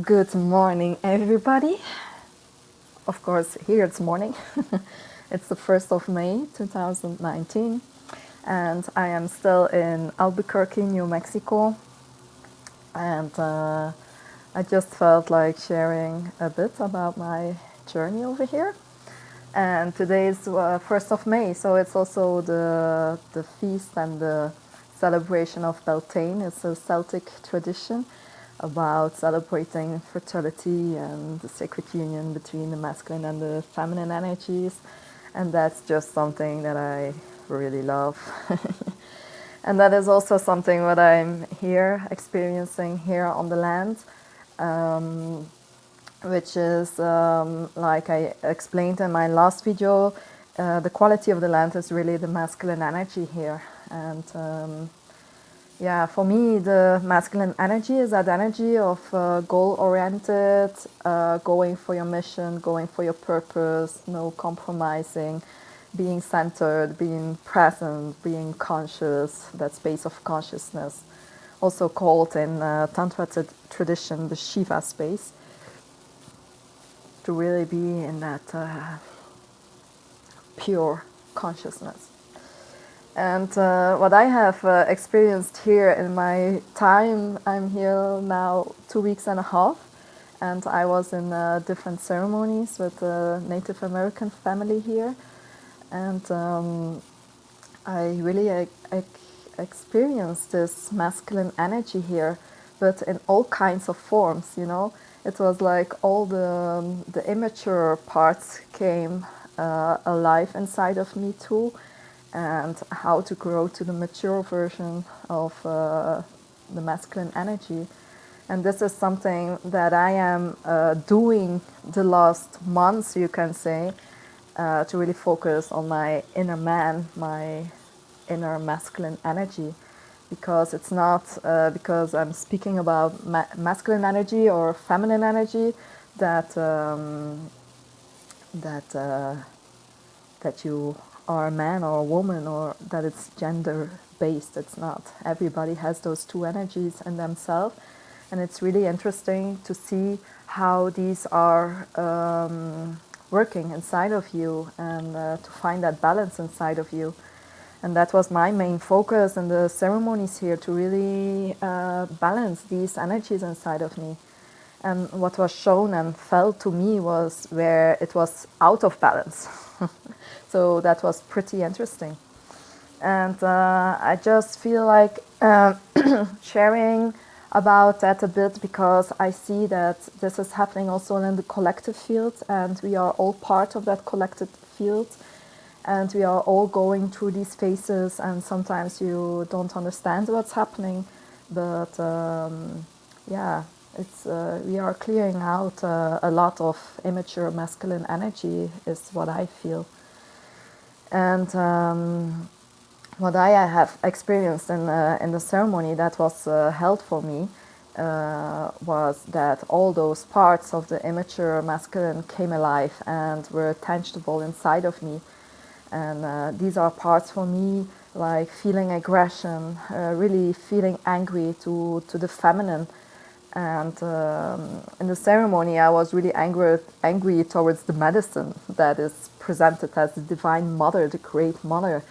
Good morning, everybody. Of course, here it's morning. It's the 1st of May 2019, and I am still in Albuquerque, New Mexico. And I just felt like sharing a bit about my journey over here. And today is 1st of May, so it's also the feast and the celebration of Beltane. It's a Celtic tradition about celebrating fertility and the sacred union between the masculine and the feminine energies. And that's just something that I really love. And that is also something what I'm here experiencing here on the land. Um, which is, like I explained in my last video, the quality of the land is really the masculine energy here. And yeah, for me, the masculine energy is that energy of goal-oriented, going for your mission, going for your purpose, no compromising, being centered, being present, being conscious, that space of consciousness, also called in Tantra tradition the Shiva space, to really be in that pure consciousness. And what I have experienced here in my time, I'm here now 2 weeks and a half, and I was in different ceremonies with a Native American family here, and I really experienced this masculine energy here, but in all kinds of forms, you know. It was like all the immature parts came alive inside of me too, and how to grow to the mature version of the masculine energy. And this is something that I am doing the last months, you can say, to really focus on my inner man, my inner masculine energy, because it's not because I'm speaking about masculine energy or feminine energy that that that you are a man or a woman, or that it's gender based. It's not. Everybody has those two energies in themselves, and it's really interesting to see how these are working inside of you, and to find that balance inside of you. And that was my main focus in the ceremonies here, to really balance these energies inside of me. And what was shown and felt to me was where it was out of balance. So that was pretty interesting. And I just feel like sharing about that a bit, because I see that this is happening also in the collective field, and we are all part of that collective field, and we are all going through these phases, and sometimes you don't understand what's happening, but yeah, it's we are clearing out a lot of immature masculine energy, is what I feel. And what I have experienced in the ceremony that was held for me was that all those parts of the immature masculine came alive and were tangible inside of me. And these are parts for me like feeling aggression, really feeling angry to the feminine. And in the ceremony, I was really angry towards the medicine that is presented as the Divine Mother, the Great Mother.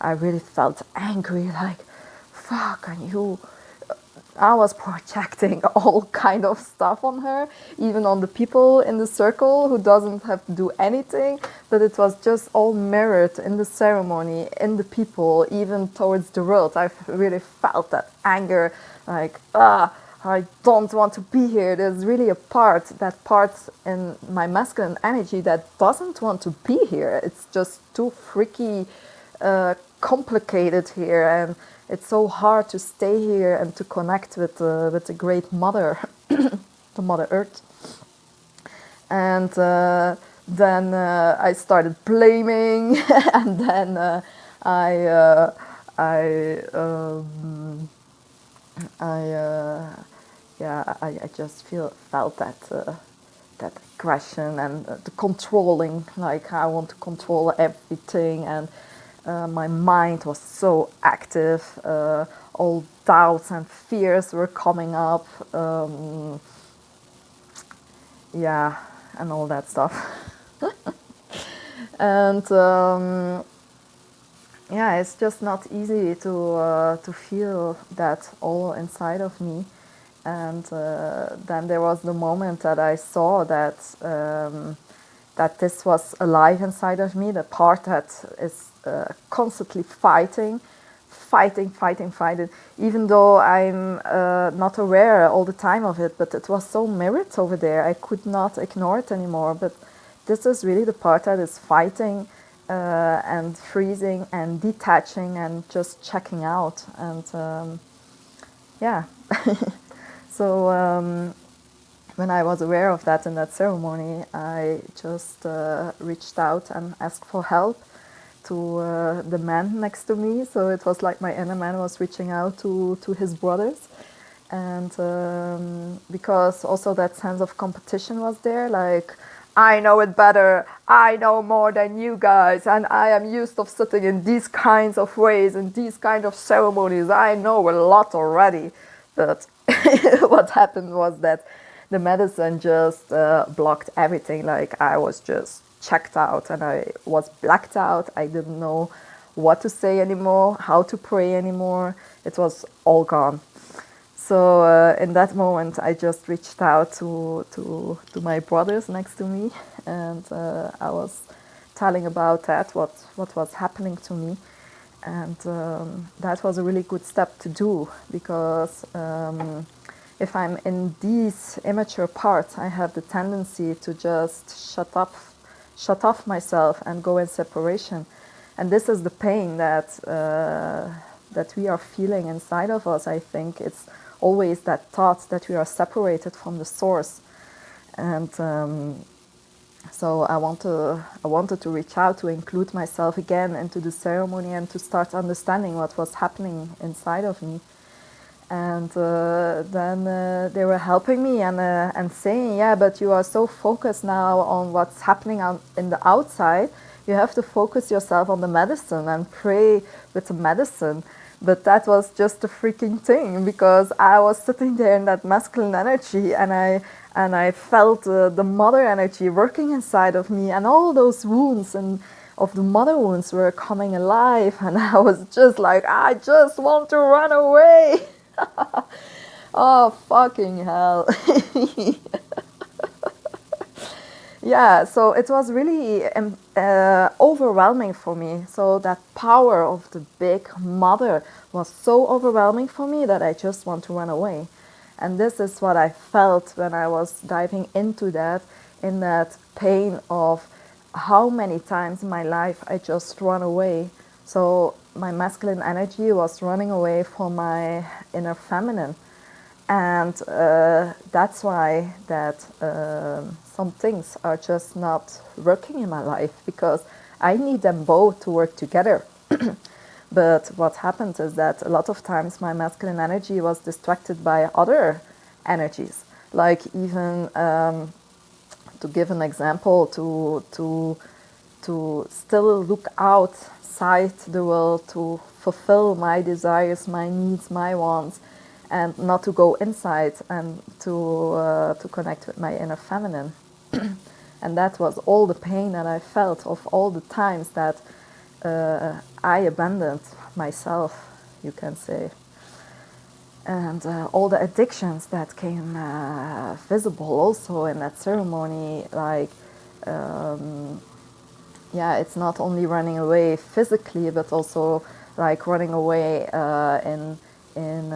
I really felt angry, like, fuck, and you. I was projecting all kind of stuff on her, even on the people in the circle who doesn't have to do anything, but it was just all mirrored in the ceremony, in the people, even towards the world. I really felt that anger, like, I don't want to be here. There's really a part, that part in my masculine energy that doesn't want to be here. It's just too freaky, complicated here, and it's so hard to stay here and to connect with the Great Mother, the Mother Earth. And then I started blaming, and then I just felt that that aggression and the controlling, like I want to control everything, and my mind was so active. All doubts and fears were coming up. yeah, and all that stuff. And yeah, it's just not easy to feel that all inside of me. And then there was the moment that I saw that that this was alive inside of me, the part that is constantly fighting, even though I'm not aware all the time of it, but it was so mirrored over there, I could not ignore it anymore. But this is really the part that is fighting and freezing and detaching and just checking out. And yeah, so when I was aware of that in that ceremony, I just reached out and asked for help to the man next to me. So it was like my inner man was reaching out to his brothers. And because also that sense of competition was there, like, I know it better, I know more than you guys, and I am used of sitting in these kinds of ways and these kind of ceremonies, I know a lot already. But what happened was that the medicine just blocked everything. Like, I was just checked out and I was blacked out. I didn't know what to say anymore, how to pray anymore. It was all gone. So in that moment, I just reached out to my brothers next to me, and I was telling about that, what was happening to me. And that was a really good step to do, because if I'm in these immature parts, I have the tendency to just shut off myself and go in separation. And this is the pain that we are feeling inside of us. I think it's always that thought that we are separated from the source. And so I wanted to reach out to include myself again into the ceremony and to start understanding what was happening inside of me. And then they were helping me and saying, yeah, but you are so focused now on what's happening in the outside. You have to focus yourself on the medicine and pray with the medicine. But that was just a freaking thing, because I was sitting there in that masculine energy, and I felt the mother energy working inside of me, and all those wounds and of the mother wounds were coming alive, and I was just like, I just want to run away. Oh, fucking hell. Yeah, so it was really overwhelming for me. So that power of the big mother was so overwhelming for me that I just want to run away. And this is what I felt when I was diving into that, in that pain of how many times in my life I just run away. So my masculine energy was running away from my inner feminine. And that's why that some things are just not working in my life, because I need them both to work together. But what happened is that a lot of times my masculine energy was distracted by other energies. Like, even to give an example, to still look outside the world, to fulfill my desires, my needs, my wants, and not to go inside and to connect with my inner feminine. And that was all the pain that I felt of all the times that I abandoned myself, you can say. And all the addictions that came visible also in that ceremony, like, yeah, it's not only running away physically, but also like running away in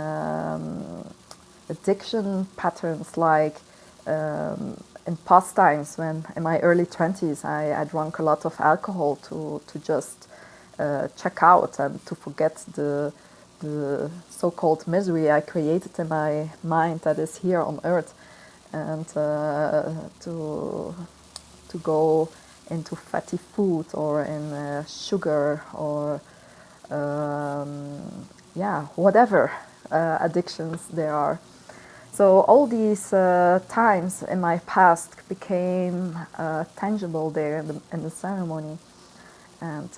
addiction patterns, like in past times, when in my early 20s I drank a lot of alcohol to just check out and to forget the so-called misery I created in my mind that is here on earth, and to go into fatty food or in sugar or yeah, whatever addictions there are. So all these times in my past became tangible there in the ceremony, and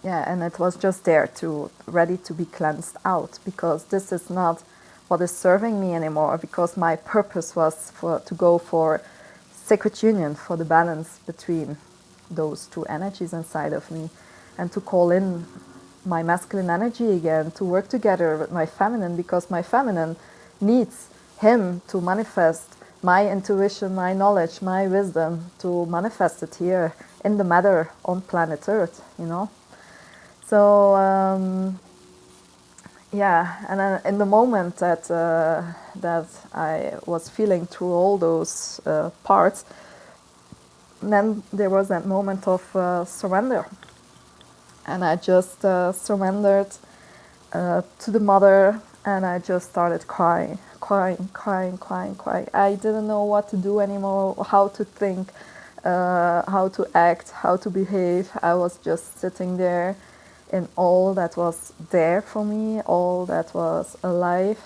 yeah, and it was just there to ready to be cleansed out, because this is not what is serving me anymore, because my purpose was to go for sacred union, for the balance between those two energies inside of me, and to call in my masculine energy again, to work together with my feminine, because my feminine needs him to manifest my intuition, my knowledge, my wisdom, to manifest it here in the matter on planet Earth, you know. So yeah, and in the moment that that I was feeling through all those parts, then there was that moment of surrender, and I just surrendered to the mother, and I just started crying, crying, crying, crying, crying. I didn't know what to do anymore, how to think, how to act, how to behave. I was just sitting there in all that was there for me, all that was alive,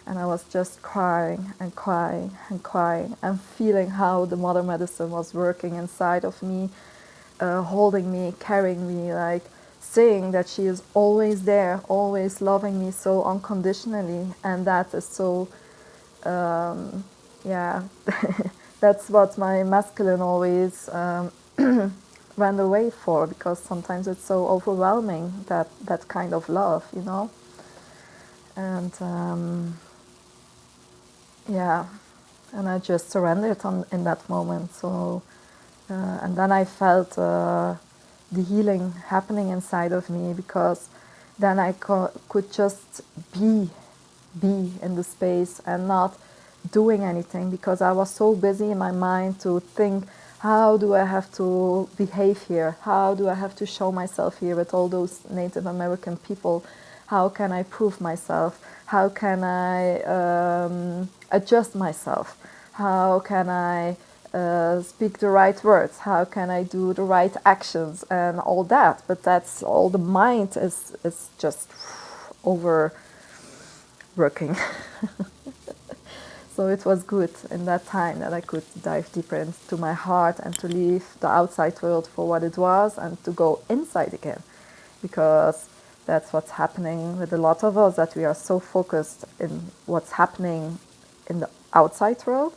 and I was just crying and crying and crying and feeling how the mother medicine was working inside of me, holding me, carrying me, like saying that she is always there, always loving me so unconditionally, and that is so, yeah, that's what my masculine always ran away for, because sometimes it's so overwhelming, that kind of love, you know. And yeah, and I just surrendered in that moment. So and then I felt the healing happening inside of me, because then I could just be in the space and not doing anything, because I was so busy in my mind to think, how do I have to behave here? How do I have to show myself here with all those Native American people? How can I prove myself? How can I adjust myself? How can I speak the right words? How can I do the right actions and all that? But that's all, the mind is just over working. So it was good in that time that I could dive deeper into my heart and to leave the outside world for what it was and to go inside again. Because that's what's happening with a lot of us, that we are so focused in what's happening in the outside world,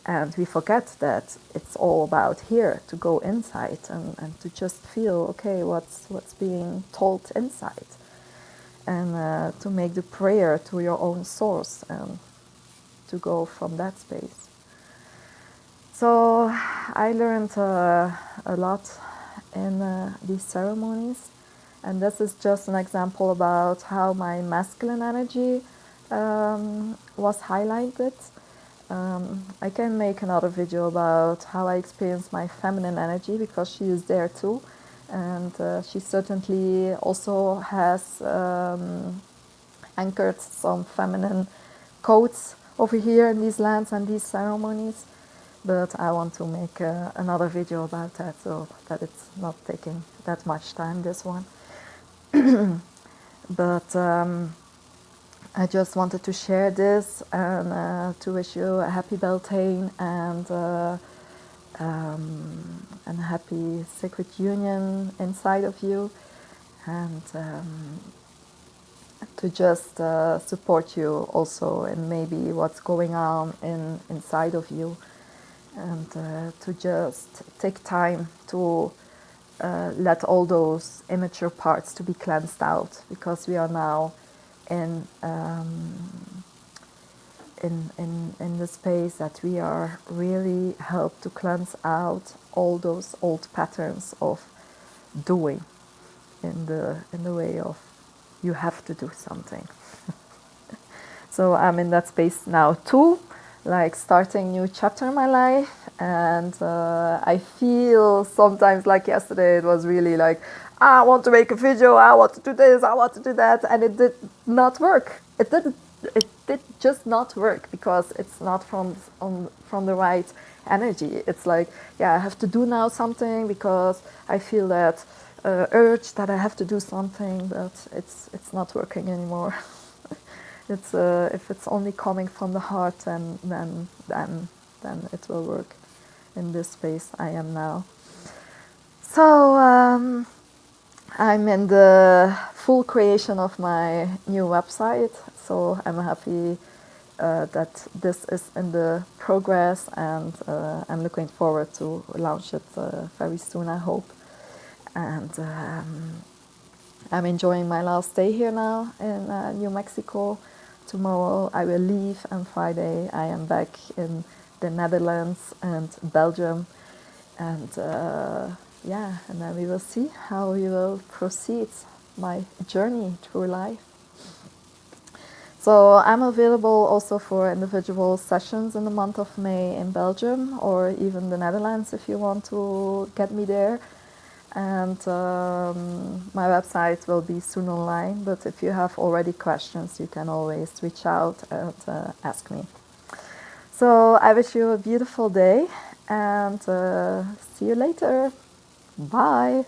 and we forget that it's all about here, to go inside and to just feel, okay, what's being told inside, and to make the prayer to your own source and to go from that space. So I learned a lot in these ceremonies, and this is just an example about how my masculine energy was highlighted. I can make another video about how I experience my feminine energy, because she is there too, and she certainly also has anchored some feminine codes over here in these lands and these ceremonies. But I want to make another video about that, so that it's not taking that much time, this one. But I just wanted to share this and to wish you a happy Beltane and happy sacred union inside of you, and to just support you also in maybe what's going on inside of you, and to just take time to let all those immature parts to be cleansed out, because we are now in the space that we are really helped to cleanse out all those old patterns of doing in the way of you have to do something. So I'm in that space now too, like starting new chapter in my life, and I feel sometimes, like yesterday, it was really like, I want to make a video, I want to do this, I want to do that, and it did not work. It did just not work, because it's not from the right energy. It's like, yeah, I have to do now something because I feel that urge that I have to do something, but it's not working anymore. It's if it's only coming from the heart, then it will work in this space I am now. So I'm in the full creation of my new website, so I'm happy that this is in the progress, and I'm looking forward to launch it very soon, I hope. And I'm enjoying my last day here now in New Mexico. Tomorrow I will leave, and Friday I am back in the Netherlands and Belgium. And yeah, and then we will see how we will proceed my journey through life. So I'm available also for individual sessions in the month of May in Belgium or even the Netherlands if you want to get me there. And my website will be soon online, but if you have already questions, you can always reach out and ask me. So I wish you a beautiful day, and see you later. Bye.